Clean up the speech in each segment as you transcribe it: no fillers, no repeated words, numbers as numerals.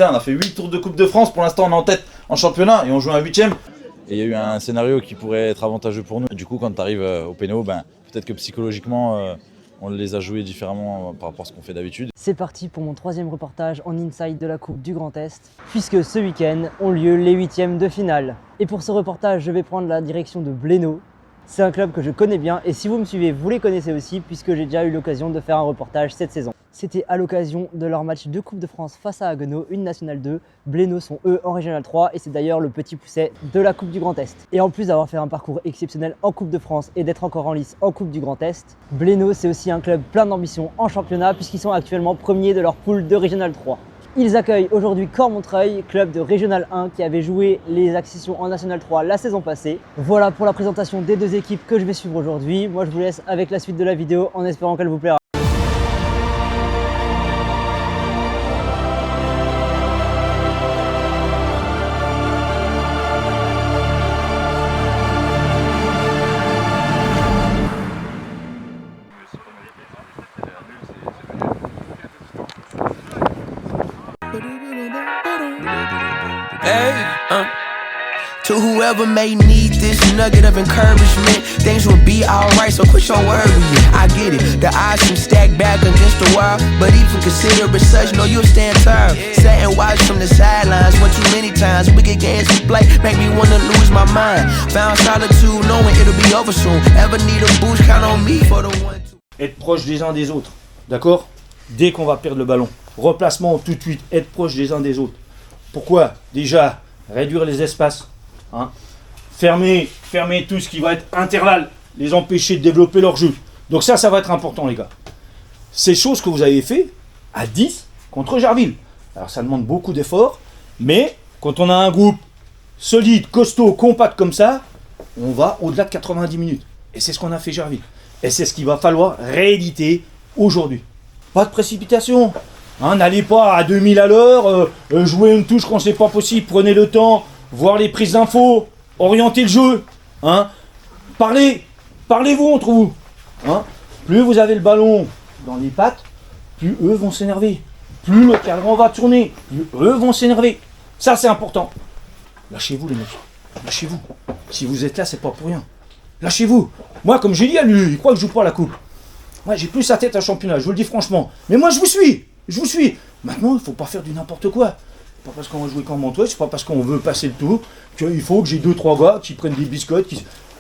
Putain, on a fait 8 tours de Coupe de France, pour l'instant on est en tête en championnat et on joue un 8ème. Et il y a eu un scénario qui pourrait être avantageux pour nous. Du coup, quand tu arrives au péno, peut-être que psychologiquement, on les a joués différemment par rapport à ce qu'on fait d'habitude. C'est parti pour mon 3e reportage en inside de la Coupe du Grand Est, puisque ce week-end ont lieu les 8e de finale. Et pour ce reportage, je vais prendre la direction de Bléno. C'est un club que je connais bien et si vous me suivez, vous les connaissez aussi puisque j'ai déjà eu l'occasion de faire un reportage cette saison. C'était à l'occasion de leur match de Coupe de France face à Haguenau, une Nationale 2. Bléno sont eux en Régional 3 et c'est d'ailleurs le petit pousset de la Coupe du Grand Est. Et en plus d'avoir fait un parcours exceptionnel en Coupe de France et d'être encore en lice en Coupe du Grand Est, Bléno c'est aussi un club plein d'ambition en championnat puisqu'ils sont actuellement premiers de leur poule de Régional 3. Ils accueillent aujourd'hui Cormontreuil, club de Régional 1 qui avait joué les accessions en National 3 la saison passée. Voilà pour la présentation des deux équipes que je vais suivre aujourd'hui. Moi je vous laisse avec la suite de la vidéo en espérant qu'elle vous plaira. Hey, to whoever may need this nugget of encouragement, things will be alright, so quit your worrying. I get it, the odds seem stacked back against the wall, but even consider it such, know you'll stand tall. Sat and watched from the sidelines, one too many times. Wicked games we play make me wanna lose my mind. Found solitude, knowing it'll be over soon. Ever need a boost, count on me for the 1-2. Être proche des uns des autres, d'accord? Dès qu'on va perdre le ballon, replacement tout de suite, être proche des uns des autres. Pourquoi? Déjà, réduire les espaces, hein? Fermer tout ce qui va être intervalle, les empêcher de développer leur jeu. Donc ça va être important les gars. Ces choses que vous avez fait à 10 contre Jarville. Alors ça demande beaucoup d'efforts, mais quand on a un groupe solide, costaud, compact comme ça, on va au-delà de 90 minutes. Et c'est ce qu'on a fait Jarville. Et c'est ce qu'il va falloir rééditer aujourd'hui. Pas de précipitation. Hein, n'allez pas à 2000 à l'heure, jouer une touche quand c'est pas possible, prenez le temps, voir les prises d'infos, orienter le jeu. Hein. Parlez-vous entre vous. Hein. Plus vous avez le ballon dans les pattes, plus eux vont s'énerver. Plus le cadran va tourner, plus eux vont s'énerver. Ça c'est important. Lâchez-vous les mecs, lâchez-vous. Si vous êtes là, c'est pas pour rien. Lâchez-vous. Moi, comme j'ai dit à lui, il croit que je joue pas la coupe. Moi, j'ai plus sa tête à championnat, je vous le dis franchement. Mais moi, je vous suis. Maintenant, il ne faut pas faire du n'importe quoi. Pas parce qu'on va jouer comme Montreuil, c'est pas parce qu'on veut passer le tour qu'il faut que j'ai 2-3 gars qui prennent des biscottes.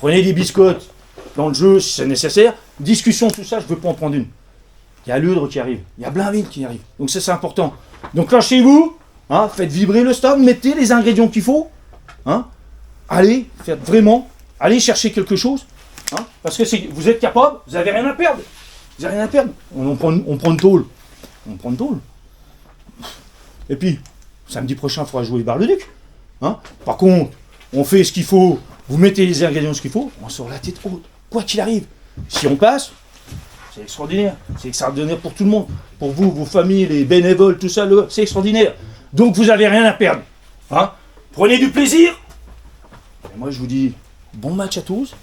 Prenez des biscottes dans le jeu si c'est nécessaire. Discussion, tout ça, je ne veux pas en prendre une. Il y a Ludre qui arrive, il y a Blainville qui arrive. Donc ça, c'est important. Donc lâchez-vous, hein, faites vibrer le stade, mettez les ingrédients qu'il faut. Hein, allez, faites vraiment, allez chercher quelque chose. Hein, parce que vous êtes capable, vous n'avez rien à perdre. Vous n'avez rien à perdre. On prend une tôle. Et puis, samedi prochain, il faudra jouer Bar-le-Duc. Hein. Par contre, on fait ce qu'il faut, vous mettez les ingrédients ce qu'il faut, on sort la tête haute. Quoi qu'il arrive. Si on passe, c'est extraordinaire. C'est extraordinaire pour tout le monde. Pour vous, vos familles, les bénévoles, tout ça, c'est extraordinaire. Donc, vous n'avez rien à perdre. Hein. Prenez du plaisir. Et moi, je vous dis, bon match à tous.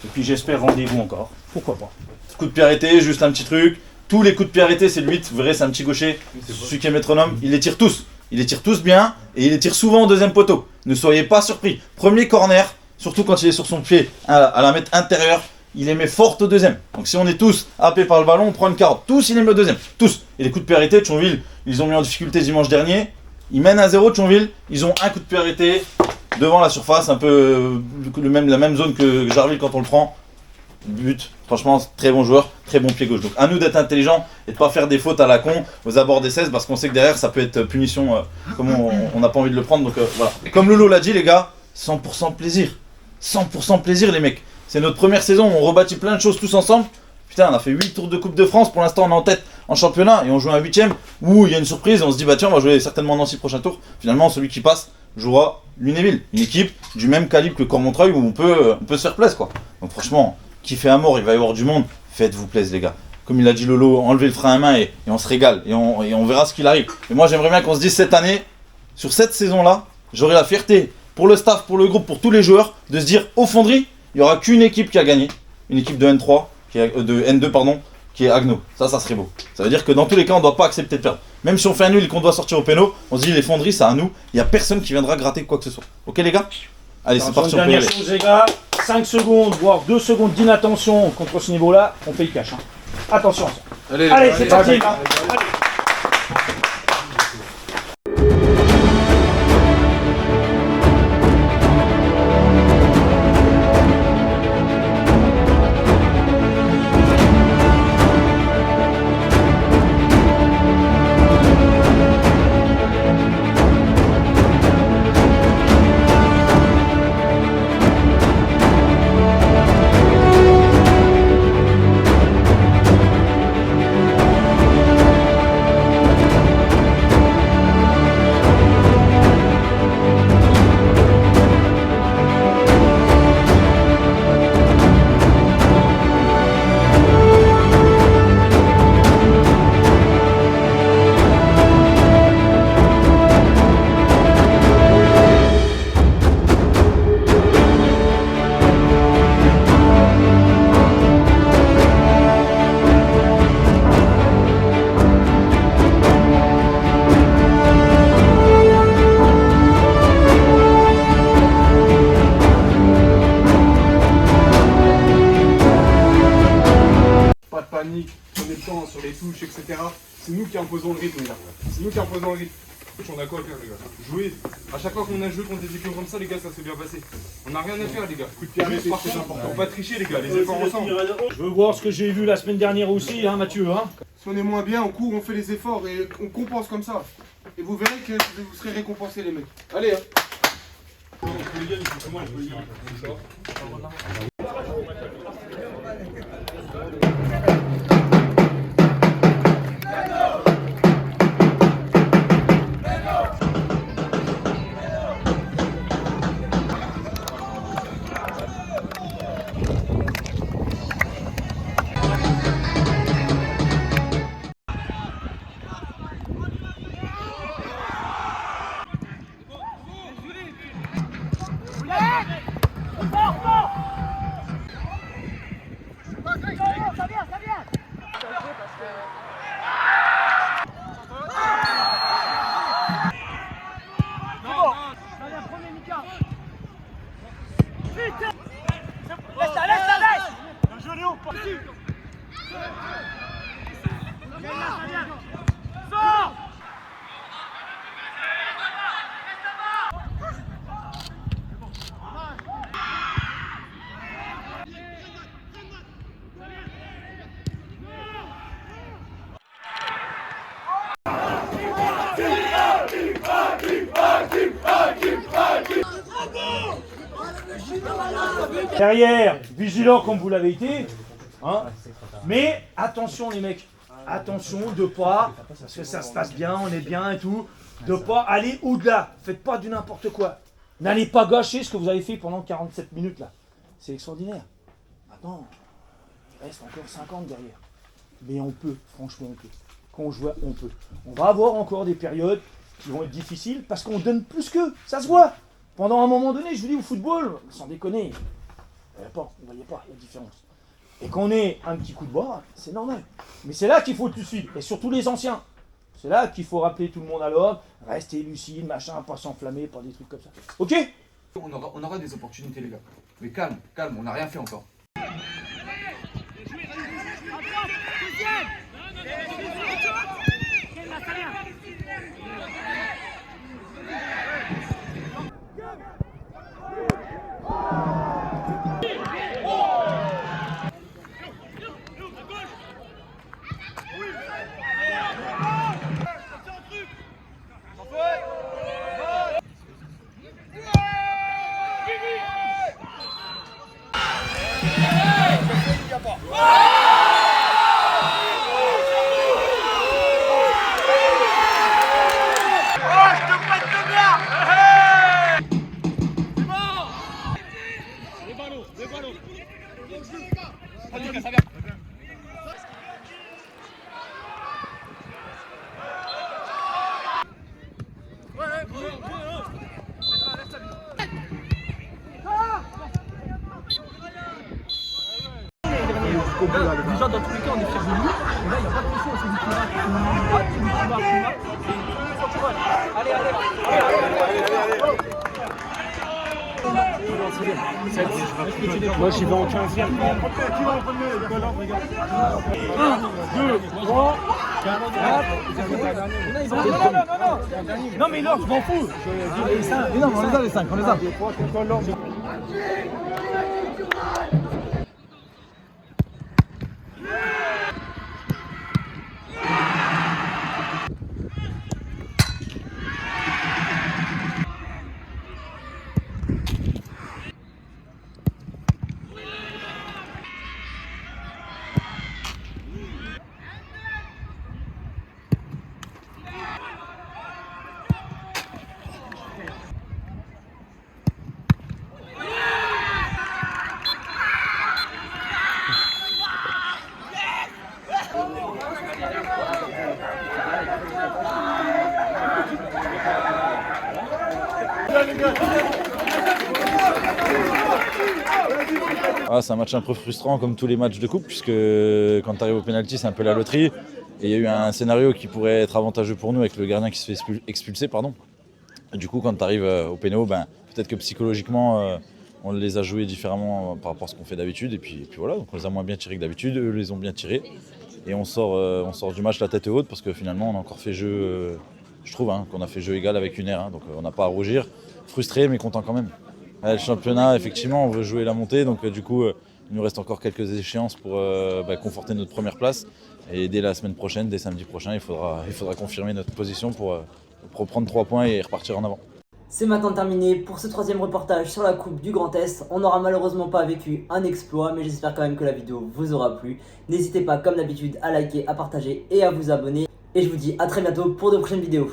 Et puis, j'espère rendez-vous encore. Pourquoi pas. Coup de pied arrêté, juste un petit truc. Tous les coups de pied arrêtés, c'est le 8, vous verrez, c'est un petit gaucher, celui qui est métronome, il les tire tous. Il les tire tous bien et il les tire souvent au deuxième poteau. Ne soyez pas surpris. Premier corner, surtout quand il est sur son pied à la mettre intérieure, il les met forte au deuxième. Donc si on est tous happés par le ballon, on prend une carotte. Tous, il les met au deuxième. Tous. Et les coups de pied arrêtés, Thionville, ils ont mis en difficulté dimanche dernier. Ils mènent à 0, Thionville. Ils ont un coup de pied arrêté devant la surface, un peu la même zone que Jarville quand on le prend. But, franchement, très bon joueur, très bon pied gauche. Donc à nous d'être intelligents et de pas faire des fautes à la con aux abords des 16 parce qu'on sait que derrière ça peut être punition comme on n'a pas envie de le prendre. Donc voilà. Comme Lolo l'a dit les gars, 100% plaisir. 100% plaisir les mecs. C'est notre première saison, on rebâtit plein de choses tous ensemble. Putain, on a fait 8 tours de Coupe de France, pour l'instant on est en tête en championnat et on joue un 8ème où il y a une surprise et on se dit bah tiens on va jouer certainement Nancy prochain tour. Finalement celui qui passe jouera Lunéville, une équipe du même calibre que Cormontreuil où on peut se faire plaisir quoi. Donc franchement, kiffez à mort, il va y avoir du monde, faites-vous plaisir les gars. Comme il a dit Lolo, enlevez le frein à main et on se régale et on verra ce qu'il arrive. Et moi j'aimerais bien qu'on se dise cette année, sur cette saison-là, j'aurai la fierté pour le staff, pour le groupe, pour tous les joueurs, de se dire au Fonderie, il n'y aura qu'une équipe qui a gagné, une équipe de N3, de N2 pardon, qui est Haguenau. Ça serait beau. Ça veut dire que dans tous les cas on ne doit pas accepter de perdre. Même si on fait un nul et qu'on doit sortir au péno, on se dit les fonderies, c'est à nous. Il n'y a personne qui viendra gratter quoi que ce soit. Ok les gars? Allez, c'est parti, on peut y dernière aller. chose les gars, 5 secondes, voire 2 secondes d'inattention contre ce niveau-là, on paye cash. Hein. Attention. Allez, c'est parti. Allez. Prenez le temps sur les touches, etc. C'est nous qui imposons le rythme, les gars. C'est nous qui imposons le rythme. On a quoi à faire, les gars? Jouer. À chaque fois qu'on a joué contre des équipes comme ça, les gars, ça s'est bien passé. On n'a rien à faire, les gars. Coup de pied arrêté, c'est important. Faut pas tricher, les gars. Les efforts ensemble. Je veux voir ce que j'ai vu la semaine dernière aussi, hein, Mathieu. Hein. Si on est moins bien, on court, on fait les efforts et on compense comme ça. Et vous verrez que vous serez récompensés, les mecs. Allez, hein. Derrière, vigilant comme vous l'avez été. Hein. Mais attention les mecs, attention de pas, parce que ça se passe bien, on est bien et tout, de pas aller au-delà. Faites pas du n'importe quoi. N'allez pas gâcher ce que vous avez fait pendant 47 minutes là. C'est extraordinaire. Maintenant, il reste encore 50 derrière. Mais on peut, franchement on peut. Quand on joue, on peut. On va avoir encore des périodes qui vont être difficiles parce qu'on donne plus qu'eux. Ça se voit. Pendant un moment donné, je vous dis au football, sans déconner, vous ne voyez pas la différence. Et qu'on ait un petit coup de bois, c'est normal. Mais c'est là qu'il faut tout suivre, et surtout les anciens. C'est là qu'il faut rappeler tout le monde à l'ordre, rester lucide, machin, pas s'enflammer, pas des trucs comme ça. Ok? On aura des opportunités, les gars. Mais calme, calme, on n'a rien fait encore. Déjà, dans tous les cas, on est fiers de nous. Et là, il n'y a pas de pression. C'est lui qui marque, Moi, je suis en 15e. 1, 2, 3, 4. Non, mais l'or, je m'en fous. Non, on les a les 5, on les a. Ah, c'est un match un peu frustrant comme tous les matchs de coupe, puisque quand tu arrives au pénalty, c'est un peu la loterie. Et il y a eu un scénario qui pourrait être avantageux pour nous avec le gardien qui se fait expulser. Et du coup, quand tu arrives au péno, peut-être que psychologiquement, on les a joués différemment par rapport à ce qu'on fait d'habitude. Et puis voilà, donc on les a moins bien tirés que d'habitude, eux les ont bien tirés. Et on sort du match la tête haute parce que finalement, on a encore fait jeu, je trouve, qu'on a fait jeu égal avec une aire. Donc on n'a pas à rougir. Frustré, mais content quand même. Le championnat, effectivement, on veut jouer la montée, donc du coup, il nous reste encore quelques échéances pour conforter notre première place. Et dès la semaine prochaine, dès samedi prochain, il faudra confirmer notre position pour prendre 3 points et repartir en avant. C'est maintenant terminé pour ce 3e reportage sur la Coupe du Grand Est. On n'aura malheureusement pas vécu un exploit, mais j'espère quand même que la vidéo vous aura plu. N'hésitez pas, comme d'habitude, à liker, à partager et à vous abonner. Et je vous dis à très bientôt pour de prochaines vidéos.